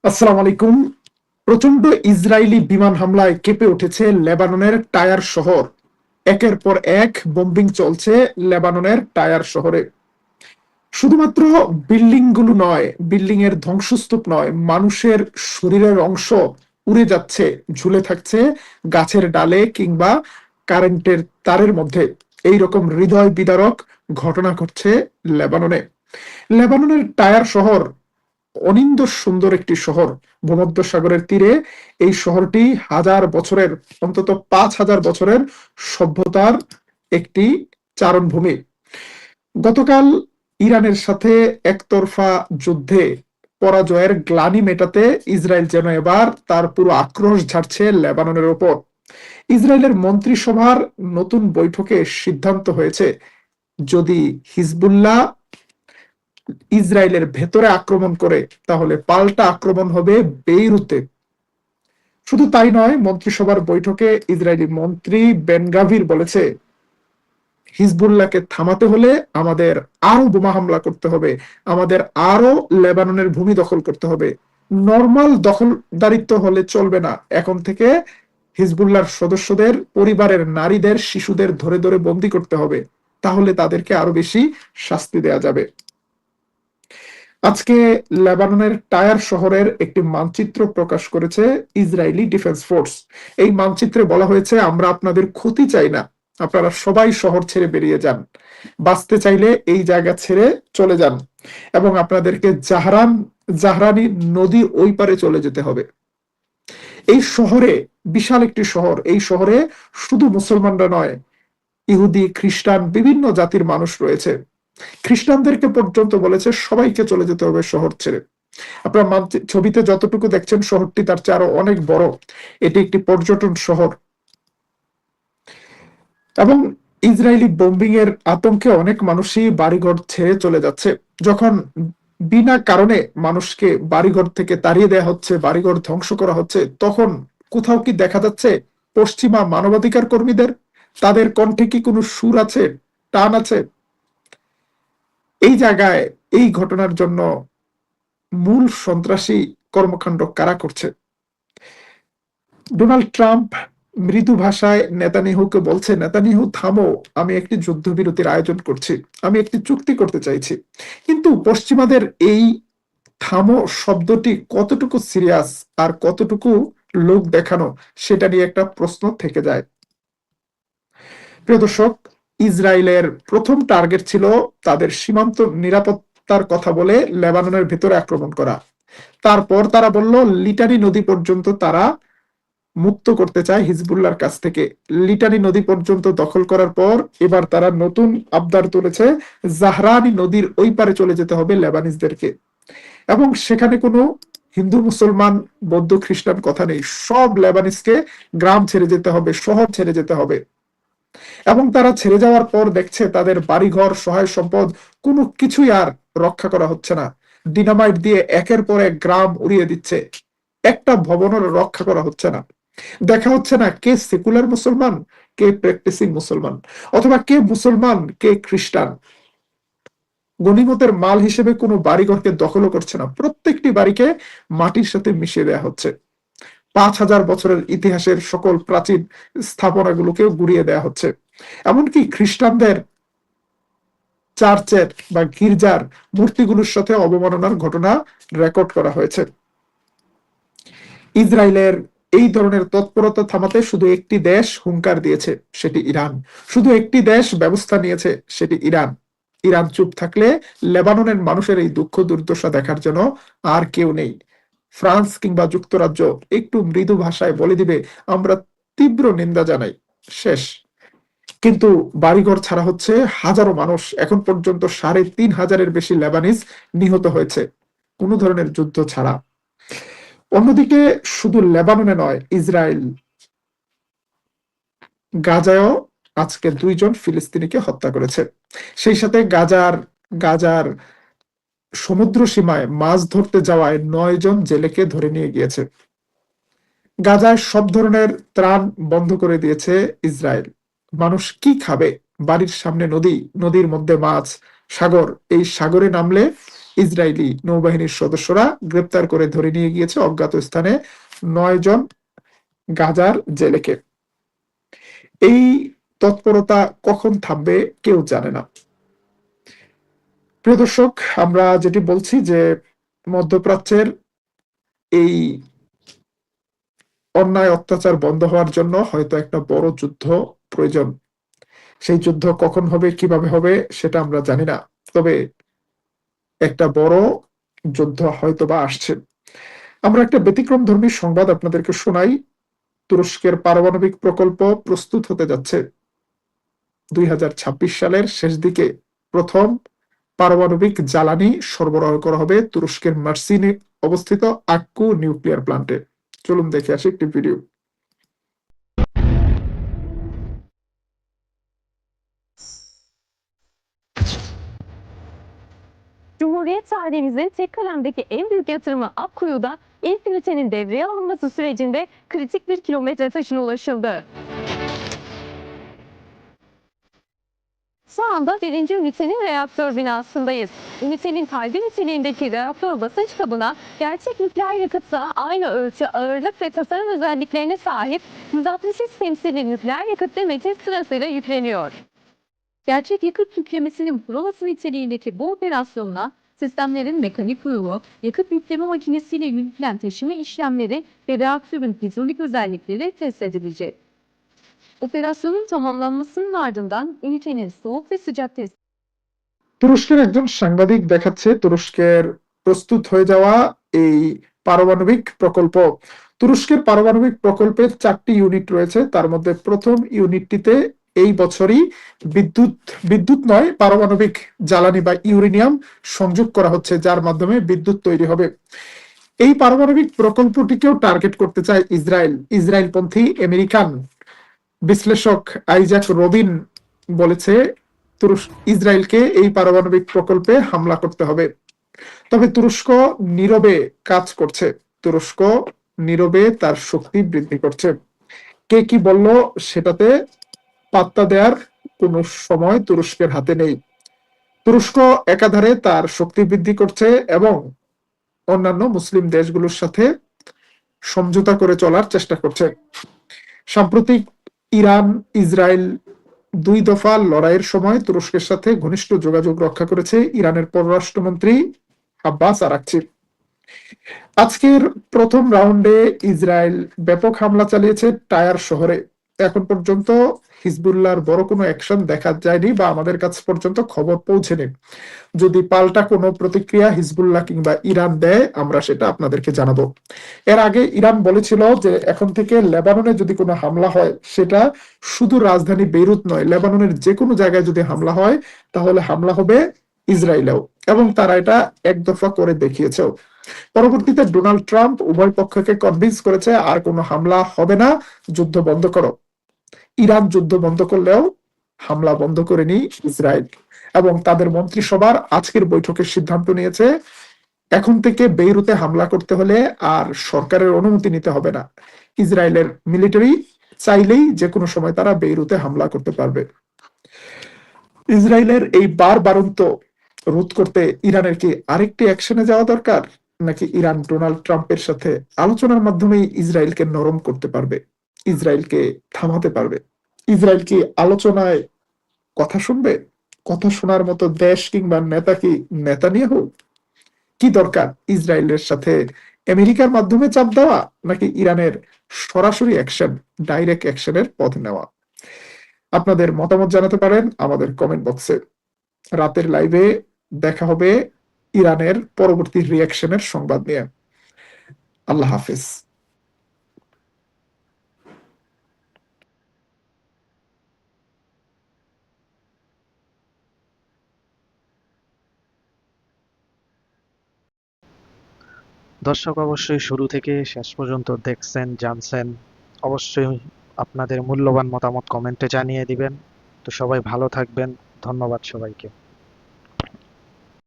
আসসালামু আলাইকুম। প্রচন্ড ইসরায়েলি বিমান হামলায় কেঁপে উঠেছে লেবাননের টায়ার শহর। একের পর এক বোম্বিং চলছে লেবাননের টায়ার শহরে। শুধুমাত্র বিল্ডিং গুলো নয়, বিল্ডিং এর ধ্বংসস্তূপ নয়, মানুষের শরীরের অংশ উড়ে যাচ্ছে, ঝুলে থাকছে গাছের ডালে কিংবা কারেন্টের তারের মধ্যে। এই রকম হৃদয় বিদারক ঘটনা ঘটছে লেবাননে। লেবাননের টায়ার শহর অনিন্দ সুন্দর একটি শহর, ভূমধ্যসাগরের তীরে। এই শহরটি হাজার বছরের, অন্তত 5,000 বছরের সভ্যতার একটি চারণভূমি। গতকাল ইরানের সাথে একতরফা যুদ্ধে পরাজয়ের গ্লানি মেটাতে ইসরায়েল যেন এবার তার পুরো আক্রোশ ঝাড়ছে লেবাননের ওপর। ইসরায়েলের মন্ত্রিসভার নতুন বৈঠকে সিদ্ধান্ত হয়েছে, যদি হিজবুল্লাহ ইসরায়েলের ভেতরে আক্রমণ করে তাহলে পাল্টা আক্রমণ হবে বেইরুতে। শুধু তাই নয়, মন্ত্রিসভার বৈঠকে ইসরায়েলি মন্ত্রী বেন গাভির বলেছে, হিজবুল্লাহকে থামাতে হলে আমাদের আরো বোমা হামলা করতে হবে, আমাদের আরো লেবাননের ভূমি দখল করতে হবে। নর্মাল দখলদারিত্ব হলে চলবে না, এখন থেকে হিজবুল্লাহর সদস্যদের পরিবারের নারীদের শিশুদের ধরে ধরে বন্দী করতে হবে, তাহলে তাদেরকে আরো বেশি শাস্তি দেয়া যাবে। আজকে লেবাননের টায়ার শহরের একটি মানচিত্র প্রকাশ করেছে ইসরায়েলি ডিফেন্স ফোর্স। এই মানচিত্রে বলা হয়েছে, আমরা আপনাদের ক্ষতি চাই না, আপনারা সবাই শহর ছেড়ে বেরিয়ে যান, বাঁচতে চাইলে এই জায়গা ছেড়ে চলে যান, এবং আপনাদেরকে জাহরানি নদীর ওই পারে চলে যেতে হবে। এই শহরে, বিশাল একটি শহর, এই শহরে শুধু মুসলমানরা নয়, ইহুদি, খ্রিস্টান, বিভিন্ন জাতির মানুষ রয়েছে। খ্রিস্টানদেরকে পর্যন্ত বলেছে সবাইকে চলে যেতে হবে শহর ছেড়ে। আপনারা ছবিতে যতটুকু দেখছেন শহরটি তার চেয়ে আরো অনেক বড়। এটি একটি পর্যটন শহর, এবং ইসরায়েলি বোম্বিং এর আতঙ্কে অনেক মানুষই বাড়িঘর ছেড়ে চলে যাচ্ছে। যখন বিনা কারণে মানুষকে বাড়িঘর থেকে তাড়িয়ে দেওয়া হচ্ছে, বাড়িঘর ধ্বংস করা হচ্ছে, তখন কোথাও কি দেখা যাচ্ছে পশ্চিমা মানবাধিকার কর্মীদের? তাদের কণ্ঠে কি কোনো সুর আছে, টান আছে? এই জায়গায় এই ঘটনার জন্য মূল সন্ত্রাসী কর্মকাণ্ড কারা করছে? ডোনাল্ড ট্রাম্প মৃদু ভাষায় নেতানিয়াহুকে বলছে, নেতানিয়াহু থামো, আমি একটি যুদ্ধবিরতির আয়োজন করছি, আমি একটি চুক্তি করতে চাইছি। কিন্তু পশ্চিমাদের এই থামো শব্দটি কতটুকু সিরিয়াস আর কতটুকু লোক দেখানো, সেটা নিয়ে একটা প্রশ্ন থেকে যায়। প্রিয় দর্শক, ইসরায়েলের প্রথম টার্গেট ছিল তাদের সীমান্ত নিরাপত্তার কথা বলে লেবাননের ভেতরে আক্রমণ করা। তারপর তারা বলল লিটানি নদী পর্যন্ত তারা মুক্ত করতে চায় হিজবুল্লাহর কাছ থেকে। লিটানি নদী পর্যন্ত দখল করার পর এবার তারা নতুন আবদার তুলেছে, জাহরানি নদীর ওই পারে চলে যেতে হবে লেবানিজদেরকে, এবং সেখানে কোনো হিন্দু, মুসলমান, বৌদ্ধ, খ্রিস্টান কথা নেই, সব লেবানিজকে গ্রাম ছেড়ে যেতে হবে, শহর ছেড়ে যেতে হবে। এবং তারা ছেড়ে যাওয়ার পর দেখছে তাদের বাড়িঘর, সহায় সম্পদ কোনো কিছুই আর রক্ষা করা হচ্ছে না। ডিনামাইট দিয়ে একের পর এক গ্রাম উড়িয়ে দিচ্ছে, একটা ভবনের রক্ষা করা হচ্ছে না। দেখা হচ্ছে না কে সেকুলার মুসলমান, কে প্র্যাকটিসিং মুসলমান, অথবা কে মুসলমান, কে খ্রিস্টান। গনিমতের মাল হিসেবে কোনো বাড়িঘরকে দখলও করছে না, প্রত্যেকটি বাড়িকে মাটির সাথে মিশিয়ে দেওয়া হচ্ছে। 5,000 বছরের ইতিহাসের সকল প্রাচীন স্থাপনাগুলোকেও গুড়িয়ে দেওয়া হচ্ছে। এমনকি খ্রিস্টানদের চার্চের বা গির্জার মূর্তিগুলোর সাথে অবমাননার ঘটনা রেকর্ড করা হয়েছে। ইসরায়েলের এই ধরনের তৎপরতা থামাতে শুধু একটি দেশ হুঙ্কার দিয়েছে, সেটি ইরান। শুধু একটি দেশ ব্যবস্থা নিয়েছে, সেটি ইরান। ইরান চুপ থাকলে লেবাননের মানুষের এই দুঃখ দুর্দশা দেখার জন্য আর কেউ নেই। ফ্রান্স কিংবা যুক্তরাজ্য একটু মৃদু ভাষায় বলে দিবে, আমরা তীব্র নিন্দা জানাই, শেষ। কিন্তু বাড়িঘর ছাড়া হচ্ছে হাজারো মানুষ, এখন পর্যন্ত 3,500-এর বেশি লেবানিজ নিহত হয়েছে কোন ধরনের যুদ্ধ ছাড়া। অন্যদিকে শুধু লেবাননে নয়, ইসরায়েল গাজায়ও আজকে 2 জন ফিলিস্তিনিকে হত্যা করেছে। সেই সাথে গাজার সমুদ্র সীমায় মাছ ধরতে যাওয়ায় 9 জন জেলেকে ধরে নিয়ে গিয়েছে। গাজায় সব ধরনের ত্রাণ বন্ধ করে দিয়েছে ইসরায়েল। মানুষ কি খাবে? বাড়ির সামনে নদী, নদীর মধ্যে মাছ, সাগর, এই সাগরে নামলে ইসরায়েলি নৌবাহিনীর সদস্যরা গ্রেপ্তার করে ধরে নিয়ে গিয়েছে অজ্ঞাত স্থানে 9 জন গাজার জেলেকে। এই তৎপরতা কখন থামবে কেউ জানে না। প্রিয় দর্শক, আমরা যেটি বলছি যে মধ্যপ্রাচ্যের এই অন্যায় অত্যাচার বন্ধ হওয়ার জন্য হয়তো একটা বড় যুদ্ধ প্রয়োজন। সেই যুদ্ধ কখন হবে, কিভাবে হবে সেটা আমরা জানি না, তবে একটা বড় যুদ্ধ হয়তো বা আসছে। আমরা একটা ব্যতিক্রমধর্মী সংবাদ আপনাদেরকে শোনাই। তুরস্কের পারমাণবিক প্রকল্প প্রস্তুত হতে যাচ্ছে। 2026 সালের শেষ দিকে প্রথম পারমাণবিক জ্বালানি সরবরাহ করা হবে তুরস্কের মার্সিনে অবস্থিত আক্কু নিউক্লিয়ার প্ল্যান্টে। চলুন দেখে আসি একটি video. Cumhuriyet tarihimizin tek kalemdeki en büyük yatırımı Akkuyu'da Infinite'nin devreye alınması sürecinde kritik bir kilometre taşına ulaşıldı. Şu anda birinci ünitenin reaktör binasındayız. Ünitenin kalbi niteliğindeki reaktör basınç kabına gerçek nükleer yakıtla aynı ölçü, ağırlık ve tasarım özelliklerine sahip 163 temsili nükleer yakıt demetin sırasıyla yükleniyor. Gerçek yakıt yüklemesinin provası niteliğindeki bu operasyonla sistemlerin mekanik uyumu, yakıt yükleme makinesiyle yürütülen taşıma işlemleri ve reaktörün hidrolik özellikleri test edilecek. Operasyonun tamamlanmasının ardından ünitenin soğuk ve sıcak test তুরস্কের একজন সাংবাদিক দেখাচ্ছে তুরস্কের প্রস্তুত হয়ে যাওয়া এই পারমাণবিক প্রকল্প। তুরস্কের পারমাণবিক প্রকল্পের 4টি ইউনিট রয়েছে, তার মধ্যে প্রথম ইউনিটটিতে এই বছরই বিদ্যুৎ বিদ্যুৎ নয় পারমাণবিক জ্বালানি বা ইউরেনিয়াম সংযোগ করা হচ্ছে, যার মাধ্যমে বিদ্যুৎ তৈরি হবে। এই পারমাণবিক প্রকল্পটিকেও টার্গেট করতে চায় ইসরায়েল। ইসরায়েলপন্থী আমেরিকান বিশ্লেষক আইজাক রবিন বলেছে ইসরায়েলকে এই পারমাণবিক প্রকল্পে হামলা করতে হবে। তবে তুরস্ক নীরবে কাজ করছে, তুরস্ক নীরবে তার শক্তি বৃদ্ধি করছে। কে কি বলল সেটাতে পাত্তা দেওয়ার কোনো সময় তুরস্কের হাতে নেই। তুরস্ক একাধারে তার শক্তি বৃদ্ধি করছে এবং অন্যান্য মুসলিম দেশগুলোর সাথে সমঝোতা করে চলার চেষ্টা করছে। সাম্প্রতিক ইরান ইসরায়েল 2 দফা লড়াইয়ের সময় তুরস্কের সাথে ঘনিষ্ঠ যোগাযোগ রক্ষা করেছে ইরানের পররাষ্ট্রমন্ত্রী আব্বাস আরাকচি। আজকের প্রথম রাউন্ডে ইসরায়েল ব্যাপক হামলা চালিয়েছে টায়ার শহরে। এখন পর্যন্ত হিজবুল্লাহর বড় কোনো অ্যাকশন দেখা যায়নি বা আমাদের কাছে পর্যন্ত খবর পৌঁছেনি। যদি পাল্টা কোনো প্রতিক্রিয়া হিজবুল্লাহ কিংবা ইরান দেয় আমরা সেটা আপনাদেরকে জানাবো। এর আগে ইরান বলেছিল যে এখন থেকে লেবাননে যদি কোনো হামলা হয় সেটা শুধু রাজধানী বেইরুত নয়, লেবাননের যে কোনো জায়গায় যদি হামলা হয় তাহলে হামলা হবে ইসরায়েলেও, এবং তারা এটা এক দফা করে দেখিয়েছেও। পরবর্তীতে ডোনাল্ড ট্রাম্প উভয় পক্ষকে কনভিন্স করেছে আর কোনো হামলা হবে না, যুদ্ধ বন্ধ করো। ইরান যুদ্ধ বন্ধ করলেও হামলা বন্ধ করেনি ইসরায়েল, এবং তাদের মন্ত্রিসভার আজকের বৈঠকের সিদ্ধান্ত নিয়েছে এখন থেকে বেইরুতে হামলা করতে হলে আর সরকারের অনুমতি নিতে হবে না। ইসরায়েলের মিলিটারি চাইলেই যে কোনো সময় তারা বেইরুতে হামলা করতে পারবে। ইসরায়েলের এই বারবারন্ত রোধ করতে ইরানের কি আরেকটি অ্যাকশনে যাওয়া দরকার, নাকি ইরান ডোনাল্ড ট্রাম্পের সাথে আলোচনার মাধ্যমে ইসরায়েলকে নরম করতে পারবে, ইসরায়েলকে থামাতে পারবে? ইসরায়েল কি আলোচনায় কথা শুনবে? কথা শোনার মতো দেশ কিংবা নেতা কি নেতানিয়াহু? কি দরকার, ইসরায়েলের সাথে আমেরিকার মাধ্যমে চাপ দেওয়া নাকি ইরানের সরাসরি অ্যাকশন, ডাইরেক্ট অ্যাকশনের পথ নেওয়া? আপনাদের মতামত জানাতে পারেন আমাদের কমেন্ট বক্সে। রাতের লাইভে দেখা হবে ইরানের পরবর্তী রিঅ্যাকশনের সংবাদ নিয়ে। আল্লাহ হাফেজ। দর্শক অবশ্যই শুরু থেকে শেষ পর্যন্ত দেখছেন, জানছেন। অবশ্যই আপনাদের মূল্যবান মতামত কমেন্টে জানিয়ে দিবেন। তো সবাই ভালো থাকবেন। ধন্যবাদ সবাইকে।